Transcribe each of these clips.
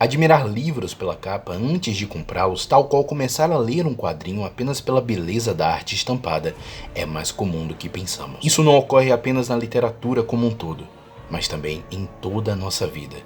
Admirar livros pela capa antes de comprá-los, tal qual começar a ler um quadrinho apenas pela beleza da arte estampada, é mais comum do que pensamos. Isso não ocorre apenas na literatura como um todo, mas também em toda a nossa vida.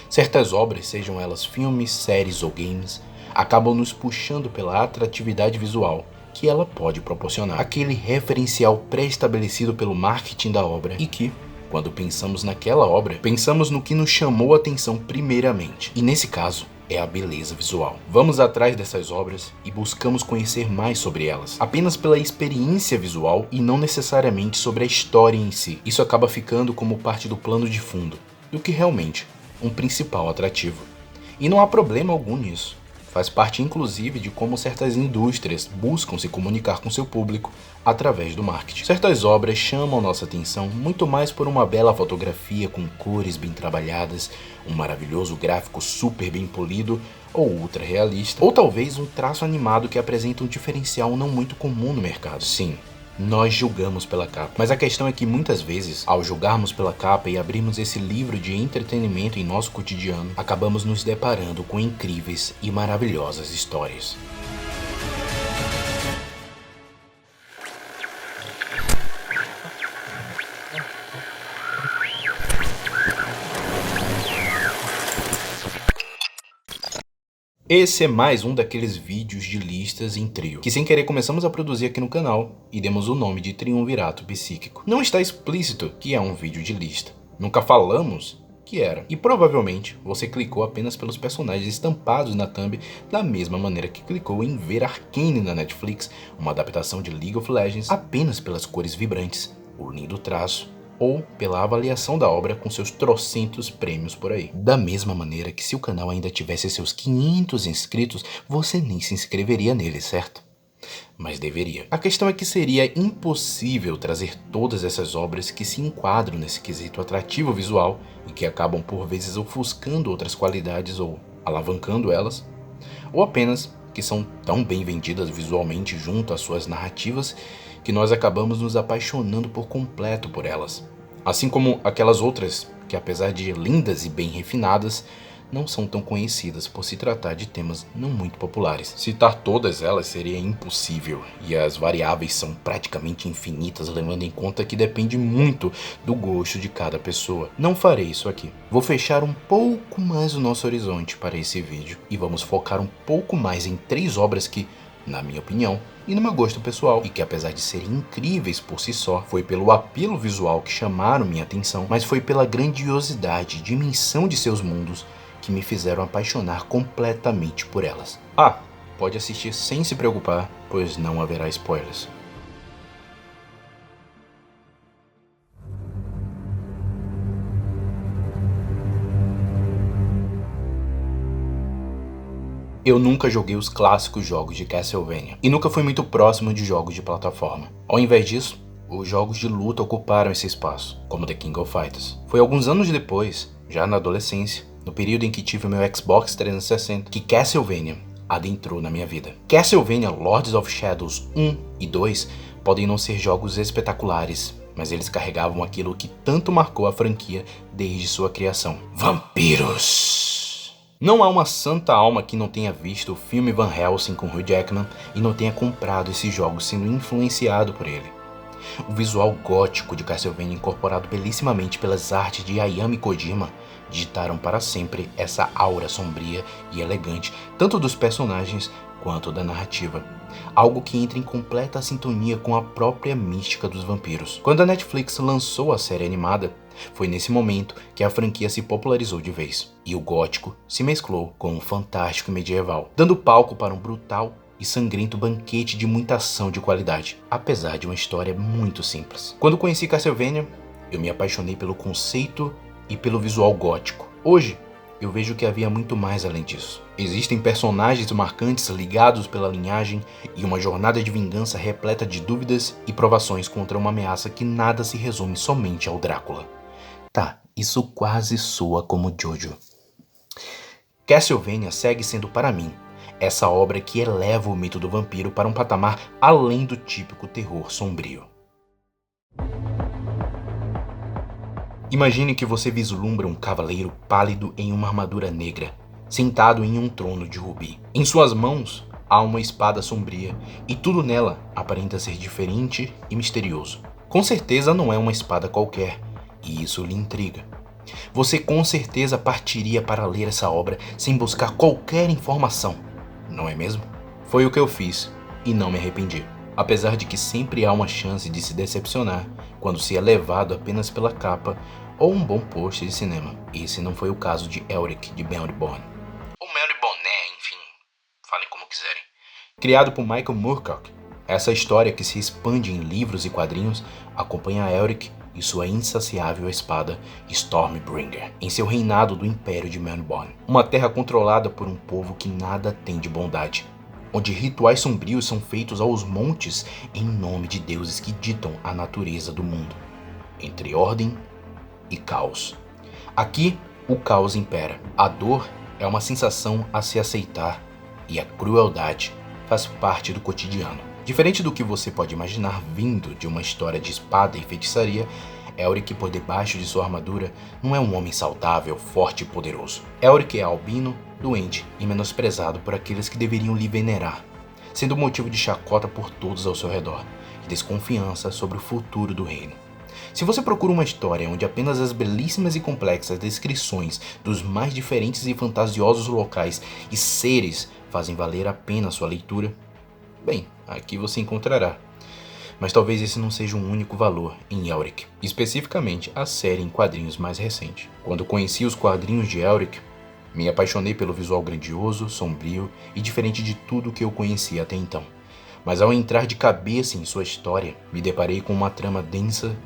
Certas obras, sejam elas filmes, séries ou games, acabam nos puxando pela atratividade visual que ela pode proporcionar. Aquele referencial pré-estabelecido pelo marketing da obra e que, quando pensamos naquela obra, pensamos no que nos chamou a atenção primeiramente. E nesse caso, é a beleza visual. Vamos atrás dessas obras e buscamos conhecer mais sobre elas, apenas pela experiência visual e não necessariamente sobre a história em si. Isso acaba ficando como parte do plano de fundo, do que realmente um principal atrativo. E não há problema algum nisso. Faz parte inclusive de como certas indústrias buscam se comunicar com seu público através do marketing. Certas obras chamam nossa atenção muito mais por uma bela fotografia com cores bem trabalhadas, um maravilhoso gráfico super bem polido ou ultra realista, ou talvez um traço animado que apresenta um diferencial não muito comum no mercado. Sim, nós julgamos pela capa, mas a questão é que muitas vezes, ao julgarmos pela capa e abrirmos esse livro de entretenimento em nosso cotidiano, acabamos nos deparando com incríveis e maravilhosas histórias. Esse é mais um daqueles vídeos de listas em trio, que sem querer começamos a produzir aqui no canal e demos o nome de Triunvirato Psíquico. Não está explícito que é um vídeo de lista, nunca falamos que era, e provavelmente você clicou apenas pelos personagens estampados na thumb da mesma maneira que clicou em ver Arcane na Netflix, uma adaptação de League of Legends, apenas pelas cores vibrantes, o lindo traço, ou pela avaliação da obra com seus trocentos prêmios por aí. Da mesma maneira que se o canal ainda tivesse seus 500 inscritos, você nem se inscreveria nele, certo? Mas deveria. A questão é que seria impossível trazer todas essas obras que se enquadram nesse quesito atrativo visual e que acabam por vezes ofuscando outras qualidades ou alavancando elas, ou apenas que são tão bem vendidas visualmente junto às suas narrativas que nós acabamos nos apaixonando por completo por elas. Assim como aquelas outras que, apesar de lindas e bem refinadas, não são tão conhecidas por se tratar de temas não muito populares. Citar todas elas seria impossível, e as variáveis são praticamente infinitas, levando em conta que depende muito do gosto de cada pessoa. Não farei isso aqui. Vou fechar um pouco mais o nosso horizonte para esse vídeo, e vamos focar um pouco mais em 3 obras que, na minha opinião, e no meu gosto pessoal, e que apesar de serem incríveis por si só, foi pelo apelo visual que chamaram minha atenção, mas foi pela grandiosidade e dimensão de seus mundos que me fizeram apaixonar completamente por elas. Ah, pode assistir sem se preocupar, pois não haverá spoilers. Eu nunca joguei os clássicos jogos de Castlevania, e nunca fui muito próximo de jogos de plataforma. Ao invés disso, os jogos de luta ocuparam esse espaço, como The King of Fighters. Foi alguns anos depois, já na adolescência, no período em que tive o meu Xbox 360, que Castlevania adentrou na minha vida. Castlevania Lords of Shadows 1 e 2 podem não ser jogos espetaculares, mas eles carregavam aquilo que tanto marcou a franquia desde sua criação: vampiros! Não há uma santa alma que não tenha visto o filme Van Helsing com Hugh Jackman e não tenha comprado esses jogos sendo influenciado por ele. O visual gótico de Castlevania, incorporado belíssimamente pelas artes de Hayami Kojima, digitaram para sempre essa aura sombria e elegante, tanto dos personagens quanto da narrativa. Algo que entra em completa sintonia com a própria mística dos vampiros. Quando a Netflix lançou a série animada, foi nesse momento que a franquia se popularizou de vez, e o gótico se mesclou com o fantástico medieval, dando palco para um brutal e sangrento banquete de muita ação de qualidade, apesar de uma história muito simples. Quando conheci Castlevania, eu me apaixonei pelo conceito e pelo visual gótico. Hoje, eu vejo que havia muito mais além disso. Existem personagens marcantes ligados pela linhagem e uma jornada de vingança repleta de dúvidas e provações contra uma ameaça que nada se resume somente ao Drácula. Tá, isso quase soa como Jojo. Castlevania segue sendo para mim essa obra que eleva o mito do vampiro para um patamar além do típico terror sombrio. Imagine que você vislumbra um cavaleiro pálido em uma armadura negra, sentado em um trono de rubi. Em suas mãos há uma espada sombria e tudo nela aparenta ser diferente e misterioso. Com certeza não é uma espada qualquer, e isso lhe intriga. Você com certeza partiria para ler essa obra sem buscar qualquer informação, não é mesmo? Foi o que eu fiz e não me arrependi. Apesar de que sempre há uma chance de se decepcionar quando se é levado apenas pela capa ou um bom post de cinema. Esse não foi o caso de Elric de Melniboné. Ou Melniboné, enfim, falem como quiserem. Criado por Michael Moorcock, essa história que se expande em livros e quadrinhos acompanha Elric e sua insaciável espada Stormbringer em seu reinado do Império de Melniboné, uma terra controlada por um povo que nada tem de bondade, onde rituais sombrios são feitos aos montes em nome de deuses que ditam a natureza do mundo, entre ordem e caos. Aqui, o caos impera. A dor é uma sensação a se aceitar e a crueldade faz parte do cotidiano. Diferente do que você pode imaginar vindo de uma história de espada e feitiçaria, Elric, por debaixo de sua armadura, não é um homem saudável, forte e poderoso. Elric é albino, doente e menosprezado por aqueles que deveriam lhe venerar, sendo motivo de chacota por todos ao seu redor e desconfiança sobre o futuro do reino. Se você procura uma história onde apenas as belíssimas e complexas descrições dos mais diferentes e fantasiosos locais e seres fazem valer a pena a sua leitura, bem, aqui você encontrará. Mas talvez esse não seja um único valor em Elric, especificamente a série em quadrinhos mais recente. Quando conheci os quadrinhos de Elric, me apaixonei pelo visual grandioso, sombrio e diferente de tudo que eu conhecia até então. Mas ao entrar de cabeça em sua história, me deparei com uma trama densa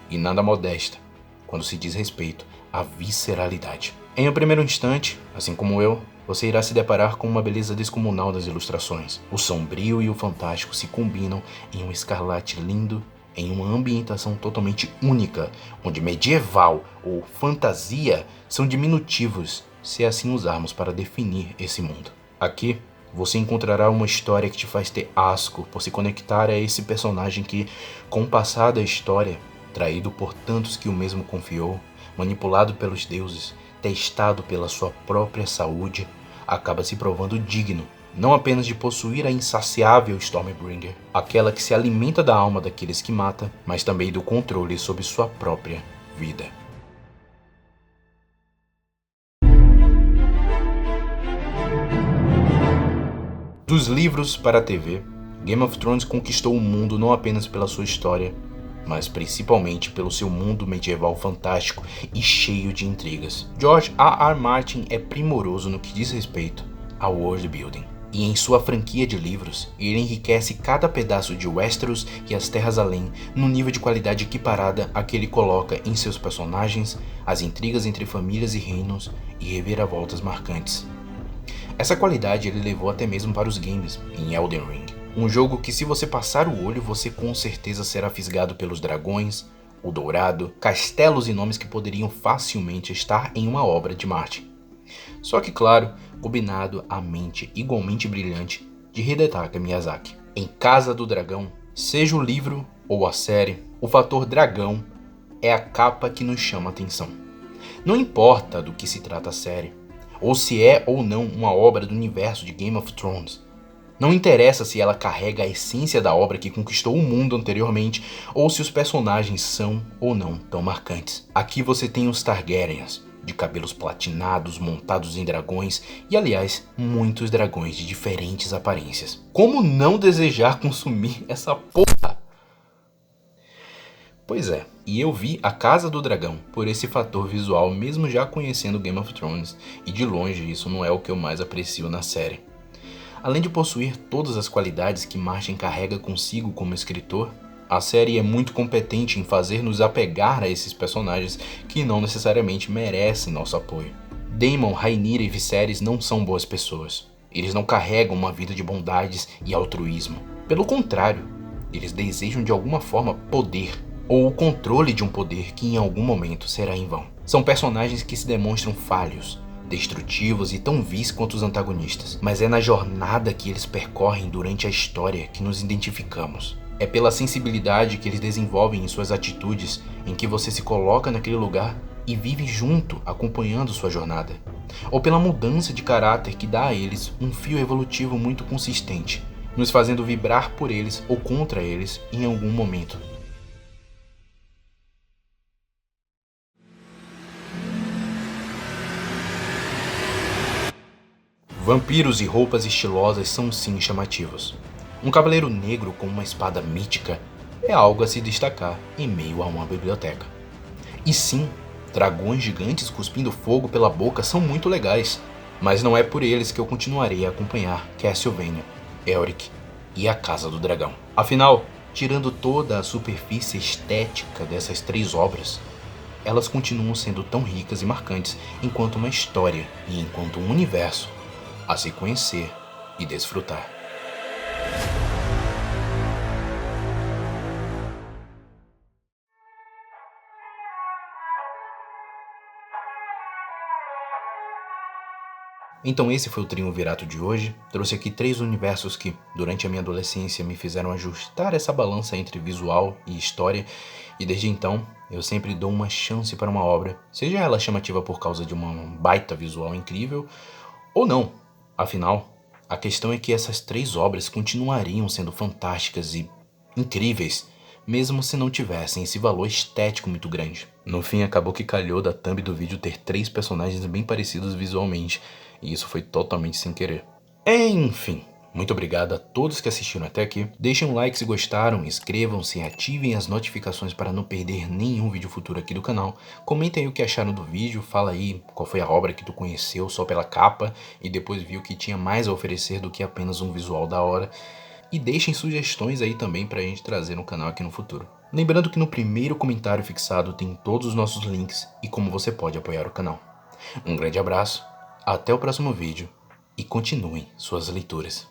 e nada modesta, quando se diz respeito à visceralidade. Em um primeiro instante, assim como eu, você irá se deparar com uma beleza descomunal das ilustrações. O sombrio e o fantástico se combinam em um escarlate lindo, em uma ambientação totalmente única, onde medieval ou fantasia são diminutivos, se assim usarmos para definir esse mundo. Aqui, você encontrará uma história que te faz ter asco por se conectar a esse personagem que, com o passar da história, traído por tantos que o mesmo confiou, manipulado pelos deuses, testado pela sua própria saúde, acaba se provando digno, não apenas de possuir a insaciável Stormbringer, aquela que se alimenta da alma daqueles que mata, mas também do controle sobre sua própria vida. Dos livros para a TV, Game of Thrones conquistou o mundo não apenas pela sua história, mas principalmente pelo seu mundo medieval fantástico e cheio de intrigas. George R. R. Martin é primoroso no que diz respeito ao world building, e em sua franquia de livros, ele enriquece cada pedaço de Westeros e as Terras Além num nível de qualidade equiparada a que ele coloca em seus personagens, as intrigas entre famílias e reinos e reviravoltas marcantes. Essa qualidade ele levou até mesmo para os games, em Elden Ring. Um jogo que, se você passar o olho, você com certeza será fisgado pelos dragões, o dourado, castelos e nomes que poderiam facilmente estar em uma obra de Martin. Só que, claro, combinado à mente igualmente brilhante de Hidetaka Miyazaki. Em Casa do Dragão, seja o livro ou a série, o fator dragão é a capa que nos chama a atenção. Não importa do que se trata a série, ou se é ou não uma obra do universo de Game of Thrones. Não interessa se ela carrega a essência da obra que conquistou o mundo anteriormente, ou se os personagens são ou não tão marcantes. Aqui você tem os Targaryens, de cabelos platinados, montados em dragões, e aliás, muitos dragões de diferentes aparências. Como não desejar consumir essa porra? Pois é, e eu vi A Casa do Dragão por esse fator visual, mesmo já conhecendo Game of Thrones, e de longe isso não é o que eu mais aprecio na série. Além de possuir todas as qualidades que Martin carrega consigo como escritor, a série é muito competente em fazer-nos apegar a esses personagens que não necessariamente merecem nosso apoio. Daemon, Rhaenyra e Viserys não são boas pessoas. Eles não carregam uma vida de bondades e altruísmo. Pelo contrário, eles desejam de alguma forma poder, ou o controle de um poder que em algum momento será em vão. São personagens que se demonstram falhos, destrutivos e tão vis quanto os antagonistas, mas é na jornada que eles percorrem durante a história que nos identificamos. É pela sensibilidade que eles desenvolvem em suas atitudes em que você se coloca naquele lugar e vive junto, acompanhando sua jornada. ou pela mudança de caráter que dá a eles um fio evolutivo muito consistente, nos fazendo vibrar por eles ou contra eles em algum momento. Vampiros e roupas estilosas são sim chamativos. Um cavaleiro negro com uma espada mítica é algo a se destacar em meio a uma biblioteca. E sim, dragões gigantes cuspindo fogo pela boca são muito legais, mas não é por eles que eu continuarei a acompanhar Castlevania, Elric e a Casa do Dragão. Afinal, tirando toda a superfície estética dessas três obras, elas continuam sendo tão ricas e marcantes enquanto uma história e enquanto um universo a se conhecer e desfrutar. Então esse foi o Triunvirato de hoje. Trouxe aqui 3 universos que, durante a minha adolescência, me fizeram ajustar essa balança entre visual e história, e desde então eu sempre dou uma chance para uma obra, seja ela chamativa por causa de uma baita visual incrível, ou não. Afinal, a questão é que essas 3 obras continuariam sendo fantásticas e incríveis, mesmo se não tivessem esse valor estético muito grande. No fim, acabou que calhou da thumb do vídeo ter 3 personagens bem parecidos visualmente, e isso foi totalmente sem querer. Enfim, muito obrigado a todos que assistiram até aqui. Deixem um like se gostaram, inscrevam-se e ativem as notificações para não perder nenhum vídeo futuro aqui do canal. Comentem aí o que acharam do vídeo, fala aí qual foi a obra que tu conheceu só pela capa e depois viu que tinha mais a oferecer do que apenas um visual da hora. E deixem sugestões aí também pra gente trazer no canal aqui no futuro. Lembrando que no primeiro comentário fixado tem todos os nossos links e como você pode apoiar o canal. Um grande abraço, até o próximo vídeo e continuem suas leituras.